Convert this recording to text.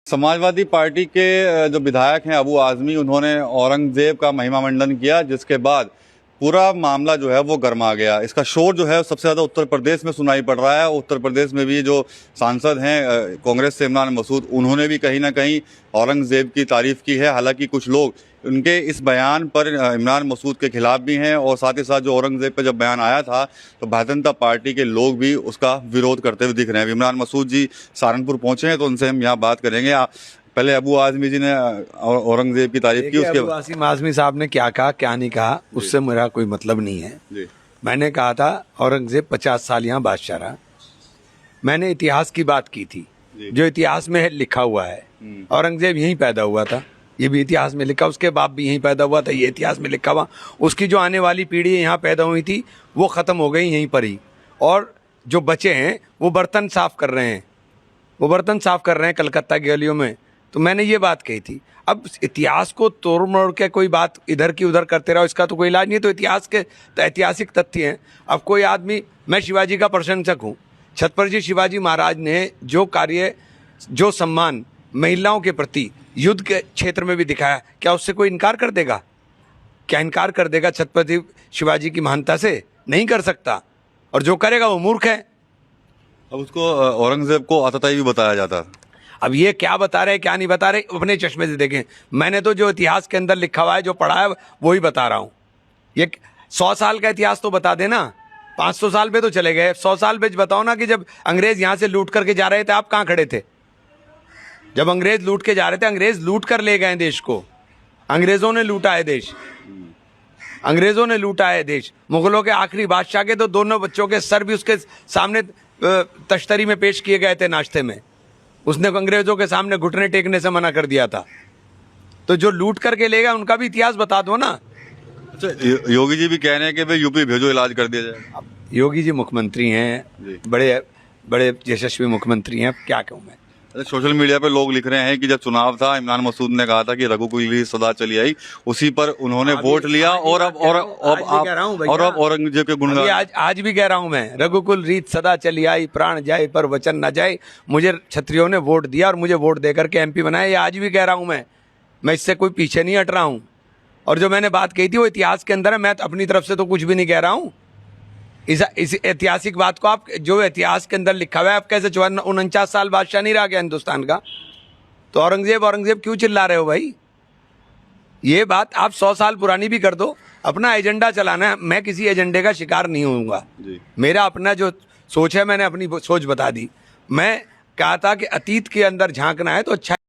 Samajwadi party के जो विधायक हैं अबू आजमी, उन्होंने औरंगजेब का महिमा मंडन किया, जिसके बाद पूरा मामला जो है वो गर्मा गया। इसका शोर जो है सबसे ज़्यादा उत्तर प्रदेश में सुनाई पड़ रहा है। उत्तर प्रदेश में भी जो सांसद हैं कांग्रेस से इमरान मसूद, उन्होंने भी कहीं ना कहीं औरंगजेब की तारीफ़ की है। हालांकि कुछ लोग उनके इस बयान पर इमरान मसूद के खिलाफ भी हैं, और साथ ही साथ जो औरंगजेब पर जब बयान आया था तो भारतीय जनता पार्टी के लोग भी उसका विरोध करते हुए दिख रहे हैं। इमरान मसूद जी सहारनपुर पहुंचे हैं, तो उनसे हम यहाँ बात करेंगे। पहले अबू आजमी जी ने औरंगजेब की तारीफ की, उसके बाद आजमी साहब ने क्या कहा क्या नहीं कहा उससे मेरा कोई मतलब नहीं है जी। मैंने कहा था औरंगजेब 50 साल यहाँ बादशाह रहा। मैंने इतिहास की बात की थी, जो इतिहास में लिखा हुआ है। औरंगजेब यहीं पैदा हुआ था, ये भी इतिहास में लिखा, उसके बाप भी यहीं पैदा हुआ था, ये इतिहास में लिखा हुआ। उसकी जो आने वाली पीढ़ी यहाँ पैदा हुई थी वो ख़त्म हो गई यहीं पर ही, और जो बचे हैं वो बर्तन साफ कर रहे हैं, कलकत्ता की गलियों में। तो मैंने ये बात कही थी। अब इतिहास को तोड़ मोड़ के कोई बात इधर की उधर करते रहो, इसका तो कोई इलाज नहीं। तो इतिहास के ऐतिहासिक तथ्य हैं। अब कोई आदमी, मैं शिवाजी का प्रशंसक हूँ, छत्रपति शिवाजी महाराज ने जो कार्य, जो सम्मान महिलाओं के प्रति युद्ध के क्षेत्र में भी दिखाया, क्या उससे कोई इनकार कर देगा? क्या इनकार कर देगा छत्रपति शिवाजी की महानता से? नहीं कर सकता, और जो करेगा वो मूर्ख है। अब उसको औरंगजेब को आतताई भी बताया जाता। अब ये क्या बता रहे क्या नहीं बता रहे, अपने चश्मे से देखें। मैंने तो जो इतिहास के अंदर लिखा हुआ है, जो पढ़ा है, वही बता रहा हूँ। ये 100 साल का इतिहास तो बता देना, 500 साल पे तो चले गए, 100 साल पे बताओ ना कि जब अंग्रेज यहाँ से लूट करके जा रहे थे, आप कहाँ खड़े थे? जब अंग्रेज लूट के जा रहे थे, अंग्रेज लूट कर ले गए देश को। अंग्रेजों ने लूटा है देश, अंग्रेजों ने लूटा है देश। मुगलों के आखिरी बादशाह के तो दोनों बच्चों के सर भी उसके सामने तश्तरी में पेश किए गए थे नाश्ते में। उसने अंग्रेजों के सामने घुटने टेकने से मना कर दिया था। तो जो लूट करके ले गए उनका भी इतिहास बता दो ना। अच्छा, योगी जी भी कह रहे हैं कि भाई यूपी भेजो, इलाज कर दिया जाए। योगी जी मुख्यमंत्री हैं, बड़े बड़े यशस्वी मुख्यमंत्री हैं, क्या कहूँ मैं। सोशल मीडिया पे लोग लिख रहे हैं कि जब चुनाव था, इमरान मसूद ने कहा था कि रघुकुल रीत सदा चली आई, उसी पर उन्होंने वोट लिया, और अब औरंगजेब के गुणगान। आज भी कह रहा हूं मैं, रघुकुल रीत सदा चली आई, प्राण जाए पर वचन न जाए। मुझे क्षत्रियों ने वोट दिया और मुझे वोट देकर के MP बनाया। ये आज भी कह रहा हूं मैं इससे कोई पीछे नहीं हट रहा हूं। और जो मैंने बात कही थी वो इतिहास के अंदर है, मैं अपनी तरफ से तो कुछ भी नहीं कह रहा हूँ। इस ऐतिहासिक बात को, आप जो इतिहास के अंदर लिखा हुआ है, आप कैसे 49 साल बादशाह नहीं रहा क्या हिंदुस्तान का? तो औरंगजेब क्यों चिल्ला रहे हो भाई? ये बात आप 100 साल पुरानी भी कर दो, अपना एजेंडा चलाना है। मैं किसी एजेंडे का शिकार नहीं होऊंगा। मेरा अपना जो सोच है, मैंने अपनी सोच बता दी। मैं कहा था कि अतीत के अंदर झांकना है तो अच्छा